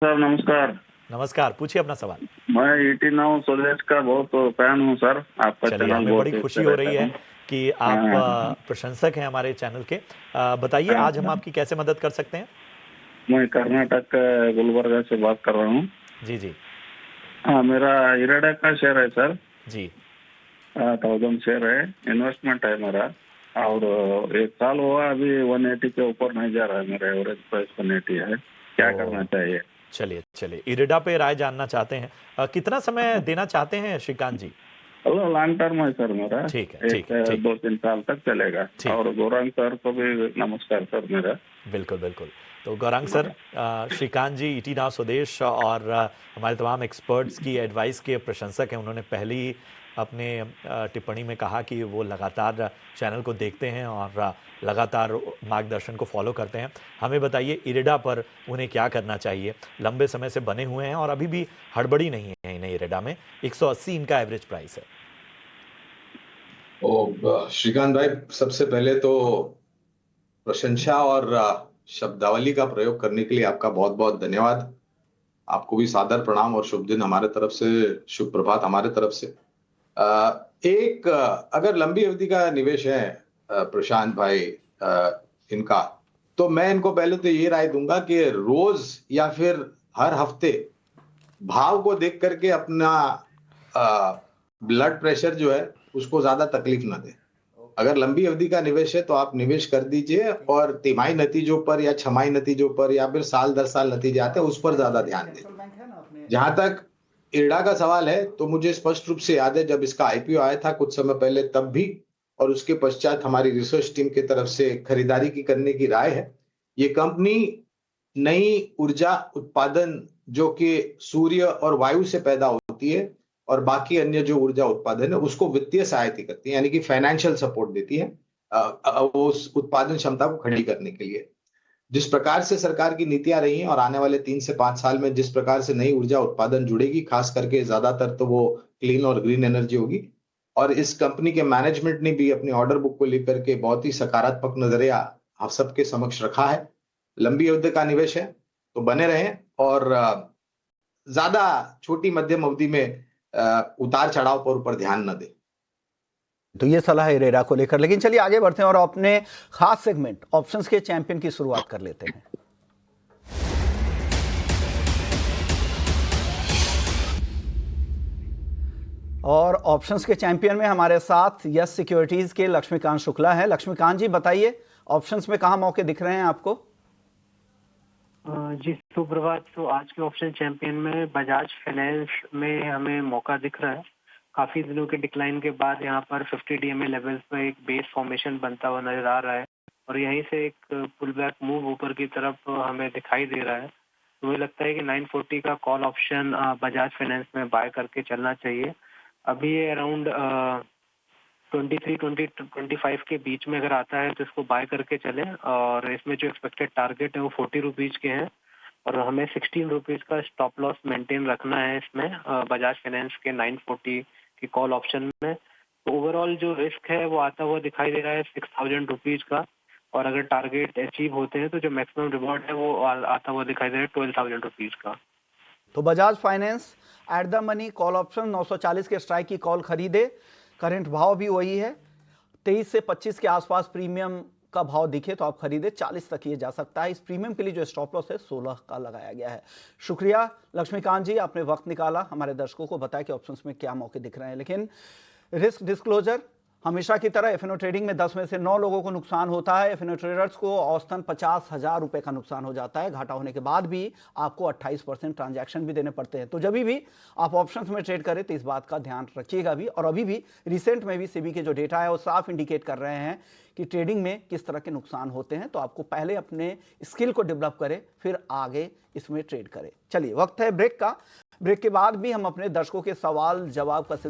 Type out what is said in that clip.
Sir नमस्कार। नमस्कार, पूछिए अपना सवाल। मैं ईटी नाउ स्वदेश का बहुत फैन हूँ सर। आपका चलिए, चैनल हमें बड़ी बहुत खुशी अच्छा हो रहता रही है है। कि आप हाँ। प्रशंसक हैं हमारे चैनल के। बताइए हाँ आज हम सर, आपकी कैसे मदद कर सकते हैं? मैं कर्नाटक गुलबर्गा से बात कर रहा हूँ। जी, जी। हाँ, मेरा इराडा का शेयर है सर। जी। 1000 शेयर है। इन्वेस्टमेंट है मेरा। और 1 साल हुआ, अभी 180 के ऊपर नहीं जा रहा है। मेरा एवरेज प्राइस 180 है। क्या करना ओह! चाहिए? चलिए, चलिए। इरेडा पे राय जानना चाहते हैं। कितना समय देना चाहते हैं श्रीकांत जी? हेलो, लॉन्ग टर्म है सर मेरा। ठीक है, एक ठीक है, ठीक है, 2-3 साल तक चलेगा। ठीक और है। गौरांग सर को भी नमस्कार सर मेरा। बिल्कुल, बिल्कुल। तो गौरांग सर, श्रीकांत जी ईटी नाउ स्वदेश और हमारे तमाम एक्सपर्ट्स की एडवाइस के प्रशंसक हैं। उन्होंने पहले ही अपने टिप्पणी में कहा कि वो लगातार चैनल को देखते हैं और लगातार मार्गदर्शन को फॉलो करते हैं। हमें बताइए इरेडा पर उन्हें क्या करना चाहिए? लंबे समय से बने हुए हैं और अभी भी हड़बड़ी नहीं है इन्हें इरेडा में। 180 इनका एवरेज प्राइस है। श्रीकांत भाई, सबसे पहले तो प्रशंसा और शब्दावली का प्रयोग करने के लिए आपका बहुत बहुत धन्यवाद। आपको भी सादर प्रणाम और शुभ दिन हमारे तरफ से, शुभ प्रभात हमारे तरफ से। अगर लंबी अवधि का निवेश है प्रशांत भाई, इनका, तो मैं इनको पहले तो ये राय दूंगा कि रोज या फिर हर हफ्ते भाव को देख करके अपना ब्लड प्रेशर जो है उसको ज्यादा तकलीफ ना दे। अगर लंबी अवधि का निवेश है तो आप निवेश कर दीजिए और तिमाही नतीजों पर या छमाही नतीजों पर या फिर साल दर साल नतीजे आते हैं उस पर ज्यादा ध्यान दें। जहां तक इरडा का सवाल है तो मुझे स्पष्ट रूप से याद है जब इसका आईपीओ आया था कुछ समय पहले, तब भी और उसके पश्चात हमारी रिसर्च टीम की तरफ से खरीदारी की करने की राय है। ये कंपनी नई ऊर्जा उत्पादन जो कि सूर्य और वायु से पैदा होती है और बाकी अन्य जो ऊर्जा उत्पादन है उसको वित्तीय सहायता करती है, यानी कि फाइनेंशियल सपोर्ट देती है वो उस उत्पादन क्षमता को खड़ी करने के लिए। जिस प्रकार से सरकार की नीतियां रही हैं और आने वाले 3 से 5 साल में जिस प्रकार से नई ऊर्जा उत्पादन जुड़ेगी, खास करके ज्यादातर तो वो क्लीन और ग्रीन एनर्जी होगी। और इस कंपनी के मैनेजमेंट ने भी अपनी ऑर्डर बुक को लेकर के बहुत ही सकारात्मक नजरिया आप सबके समक्ष रखा है। लंबी अवधि का निवेश है तो बने रहें और ज्यादा छोटी मध्यम अवधि में उतार चढ़ाव पर ऊपर ध्यान न दें। तो ये सलाह है इरेडा को लेकर। लेकिन चलिए आगे बढ़ते हैं और अपने खास सेगमेंट ऑप्शंस के चैंपियन की शुरुआत कर लेते हैं। और ऑप्शंस के चैंपियन में हमारे साथ यस सिक्योरिटीज के लक्ष्मीकांत शुक्ला है। लक्ष्मीकांत जी बताइए, ऑप्शंस में कहां मौके दिख रहे हैं आपको? जी सुप्रभात। तो आज के ऑप्शन चैंपियन में बजाज फाइनेंस में हमें मौका दिख रहा है। काफी दिनों के डिक्लाइन के बाद यहाँ पर 50 डीएमए लेवल्स पर एक बेस फॉर्मेशन बनता हुआ नजर आ रहा है और यहीं से एक पुल बैक मूव ऊपर की तरफ हमें दिखाई दे रहा है। तो मुझे लगता है कि 940 का कॉल ऑप्शन बजाज फाइनेंस में बाय करके चलना चाहिए। अभी ये अराउंड 23-25 के बीच में अगर आता है तो इसको बाय करके चलें और इसमें जो एक्सपेक्टेड टारगेट है वो 40 रुपीज के हैं और हमें 16 रुपीज का स्टॉप लॉस मेंटेन रखना है इसमें बजाज फाइनेंस के 940 की कॉल ऑप्शन में। तो ओवरऑल जो रिस्क है वो आता हुआ दिखाई दे रहा है 6000 रुपीज का और अगर टारगेट अचीव होते हैं तो जो मैक्सिमम रिवॉर्ड है वो आता हुआ दिखाई दे रहा है 12,000 रुपीज का। तो Bajaj finance at the money call option 940 के स्ट्राइक की कॉल खरीदे। करंट भाव भी वही है, 23 से 25 के आसपास प्रीमियम का भाव दिखे तो आप खरीदे, 40 तक ये जा सकता है। इस प्रीमियम के लिए जो स्टॉप लॉस है 16 का लगाया गया है। शुक्रिया लक्ष्मीकांत जी, आपने वक्त निकाला, हमारे दर्शकों को बताया कि ऑप्शंस में क्या मौके दिख रहे हैं। लेकिन रिस्क डिस्क्लोजर हमेशा की तरह एफएनओ ट्रेडिंग में 10 में से 9 लोगों को नुकसान होता है। एफएनओ ट्रेडर्स को औसतन 50,000 रुपए का नुकसान हो जाता है। घाटा होने के बाद भी आपको 28% ट्रांजैक्शन भी देने पड़ते हैं। तो जब भी आप ऑप्शंस में ट्रेड करें तो इस बात का ध्यान रखिएगा भी। और अभी भी रिसेंट में भी सेबी के जो डेटा है वो साफ इंडिकेट कर रहे हैं कि ट्रेडिंग में किस तरह के नुकसान होते हैं। तो आपको पहले अपने स्किल को डेवलप करें फिर आगे इसमें ट्रेड करें। चलिए वक्त है ब्रेक का। ब्रेक के बाद भी हम अपने दर्शकों के सवाल जवाब का सिलसिला